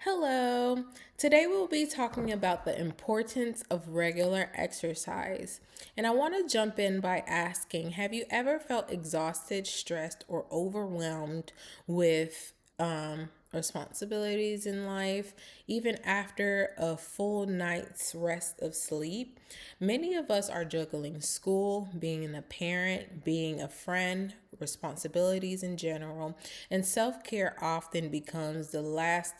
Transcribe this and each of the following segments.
Hello. Today we'll be talking about the importance of regular exercise. And I want to jump in by asking, have you ever felt exhausted, stressed, or overwhelmed with responsibilities in life, even after a full night's rest of sleep? Many of us are juggling school, being a parent, being a friend, responsibilities in general, and self care often becomes the last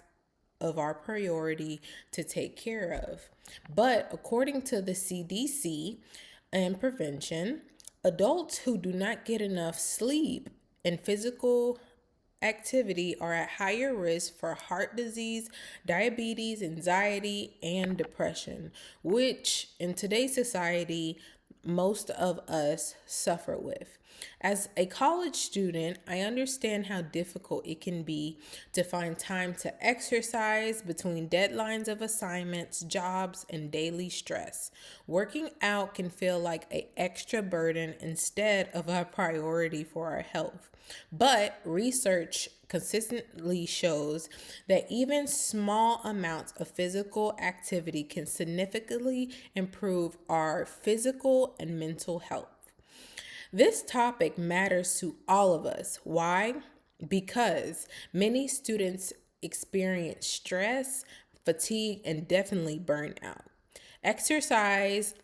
of our priority to take care of. But according to the CDC and prevention, adults who do not get enough sleep and physical activity are at higher risk for heart disease, diabetes, anxiety, and depression, which in today's society, most of us suffer with. As a college student, I understand how difficult it can be to find time to exercise between deadlines of assignments, jobs, and daily stress. Working out can feel like an extra burden instead of a priority for our health. But research consistently shows that even small amounts of physical activity can significantly improve our physical and mental health. This topic matters to all of us. Why? Because many students experience stress, fatigue, and definitely burnout. Exercise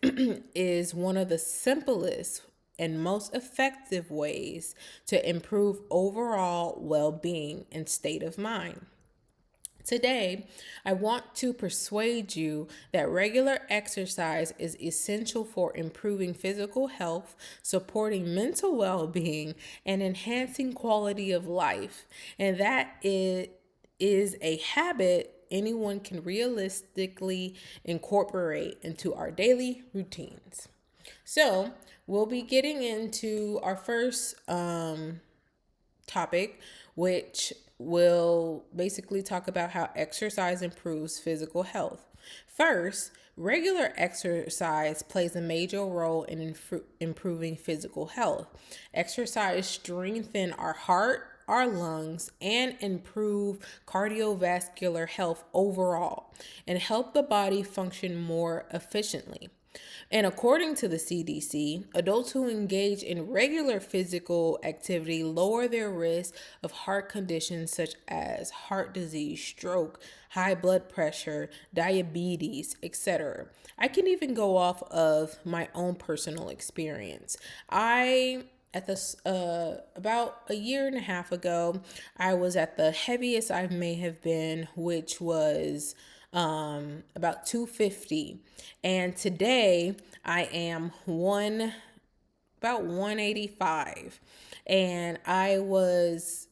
is one of the simplest and most effective ways to improve overall well being and state of mind. Today, I want to persuade you that regular exercise is essential for improving physical health, supporting mental well being, and enhancing quality of life. And that it is a habit anyone can realistically incorporate into our daily routines. So, we'll be getting into our first topic, which will basically talk about how exercise improves physical health. First, regular exercise plays a major role in improving physical health. Exercise strengthens our heart, our lungs, and improve cardiovascular health overall and help the body function more efficiently. And according to the CDC, adults who engage in regular physical activity lower their risk of heart conditions such as heart disease, stroke, high blood pressure, diabetes, etc. I can even go off of my own personal experience. I at this about a year and a half ago, I was at the heaviest I may have been, which was about 250, and today I am about 185, and I was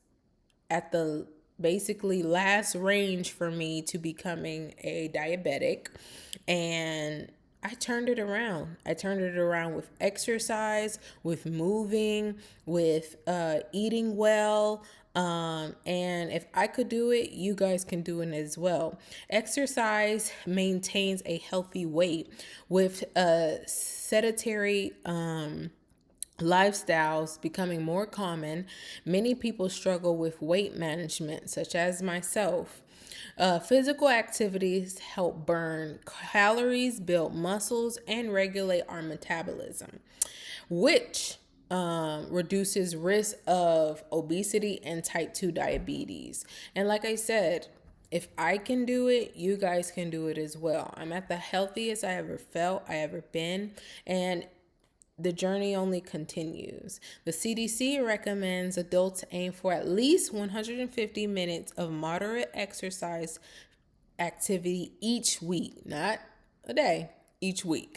at the basically last range for me to becoming a diabetic, and I turned it around. I turned it around with exercise, with moving, with eating well. And if I could do it, you guys can do it as well. Exercise maintains a healthy weight with a sedentary lifestyles becoming more common. Many people struggle with weight management, such as myself. Physical activities help burn calories, build muscles, and regulate our metabolism, which reduces risk of obesity and type 2 diabetes. And like I said, if I can do it, you guys can do it as well. I'm at the healthiest I ever felt, I ever been, and the journey only continues. The CDC recommends adults aim for at least 150 minutes of moderate exercise activity each week, not a day, each week.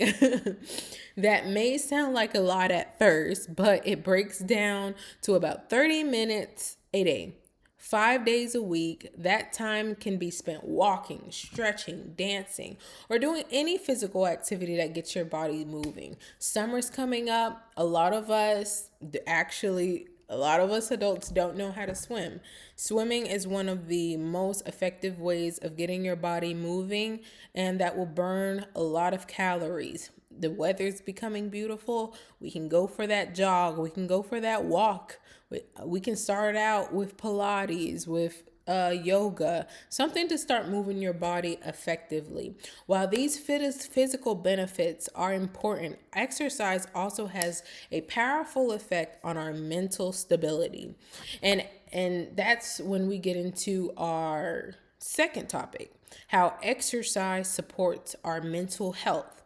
That may sound like a lot at first, but it breaks down to about 30 minutes a day. 5 days a week, that time can be spent walking, stretching, dancing, or doing any physical activity that gets your body moving. Summer's coming up. A lot of us adults don't know how to swim. Swimming is one of the most effective ways of getting your body moving, and that will burn a lot of calories. The weather's becoming beautiful. We can go for that jog. We can go for that walk. We can start out with Pilates, with yoga, something to start moving your body effectively. While these physical benefits are important, exercise also has a powerful effect on our mental stability. And and that's when we get into our second topic, how exercise supports our mental health.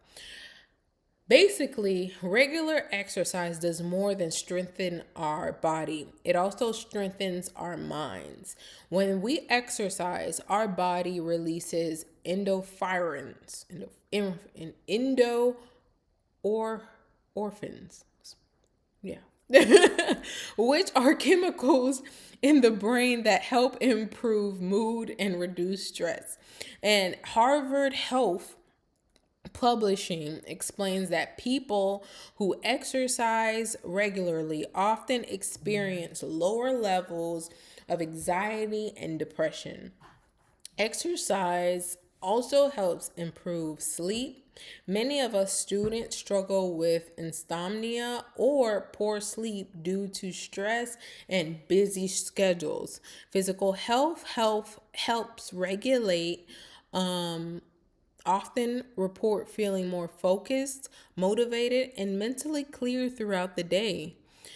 Basically, regular exercise does more than strengthen our body. It also strengthens our minds. When we exercise, our body releases endorphins, endo or orphans. Yeah. Which are chemicals in the brain that help improve mood and reduce stress. And Harvard Health Publishing explains that people who exercise regularly often experience lower levels of anxiety and depression. Exercise also helps improve sleep. Many of us students struggle with insomnia or poor sleep due to stress and busy schedules. Physical health helps regulate often report feeling more focused, motivated, and mentally clear throughout the day.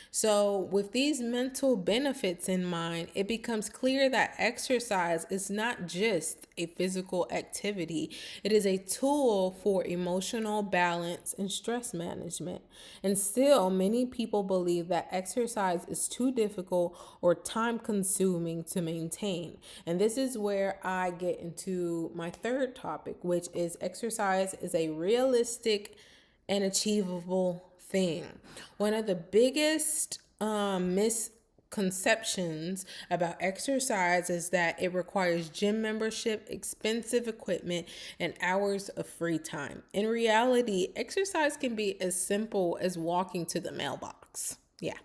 So, with these mental benefits in mind, it becomes clear that exercise is not just a physical activity, it is a tool for emotional balance and stress management. And still, many people believe that exercise is too difficult or time consuming to maintain. And this is where I get into my third topic, which is exercise is a realistic and achievable thing. One of the biggest misconceptions about exercise is that it requires gym membership, expensive equipment, and hours of free time. In reality, exercise can be as simple as walking to the mailbox. Yeah.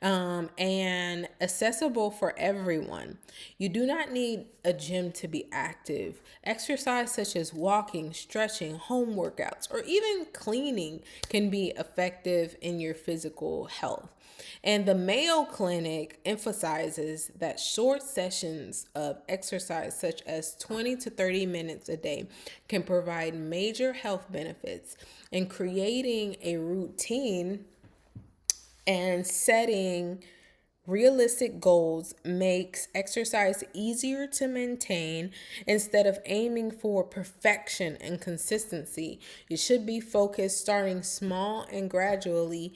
And accessible for everyone. You do not need a gym to be active. Exercise such as walking, stretching, home workouts, or even cleaning can be effective in your physical health. And the Mayo Clinic emphasizes that short sessions of exercise, such as 20 to 30 minutes a day, can provide major health benefits. And creating a routine and setting realistic goals makes exercise easier to maintain instead of aiming for perfection and consistency. You should be focused starting small and gradually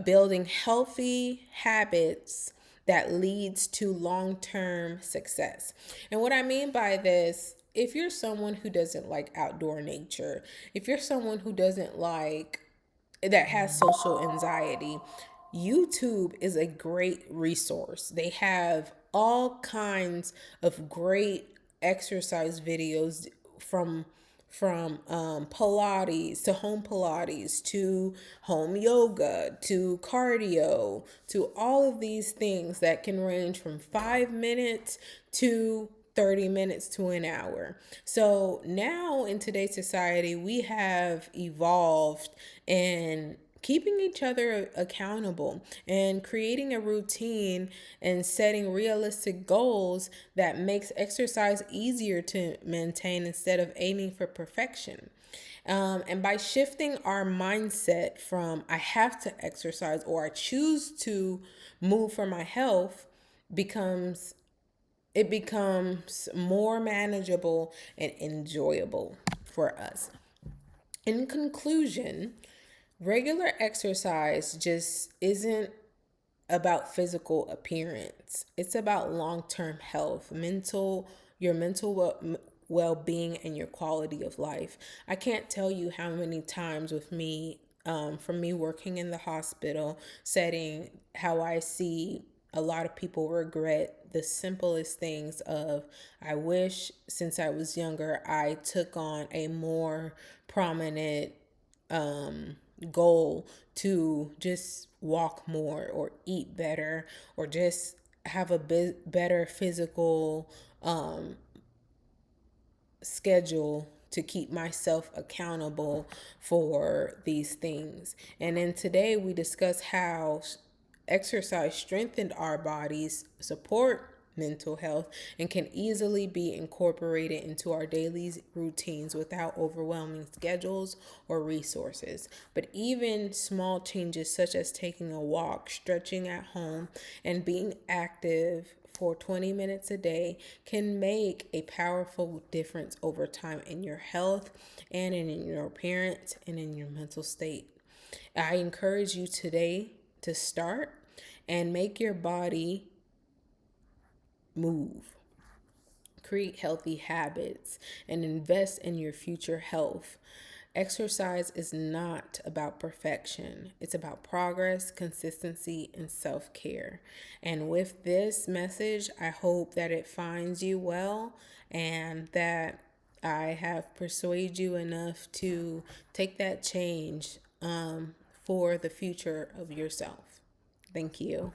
building healthy habits that leads to long-term success. And what I mean by this, if you're someone who doesn't like outdoor nature, if you're someone who doesn't like that has social anxiety, YouTube is a great resource. They have all kinds of great exercise videos from Pilates to home yoga to cardio to all of these things that can range from 5 minutes to 30 minutes to an hour. So now in today's society, we have evolved in keeping each other accountable and creating a routine and setting realistic goals that makes exercise easier to maintain instead of aiming for perfection. And by shifting our mindset from I have to exercise or I choose to move for my health becomes it becomes more manageable and enjoyable for us. In conclusion, regular exercise just isn't about physical appearance. It's about long-term health, your mental well-being and your quality of life. I can't tell you how many times with me from me working in the hospital setting, how I see a lot of people regret the simplest things of I wish since I was younger I took on a more prominent goal to just walk more or eat better or just have a better physical schedule to keep myself accountable for these things. And then today we discuss how exercise strengthened our bodies, support mental health and can easily be incorporated into our daily routines without overwhelming schedules or resources. But even small changes such as taking a walk, stretching at home, and being active for 20 minutes a day can make a powerful difference over time in your health and in your appearance and in your mental state. I encourage you today to start and make your body move. Create healthy habits and invest in your future health. Exercise is not about perfection. It's about progress, consistency, and self-care. And with this message, I hope that it finds you well and that I have persuaded you enough to take that change for the future of yourself. Thank you.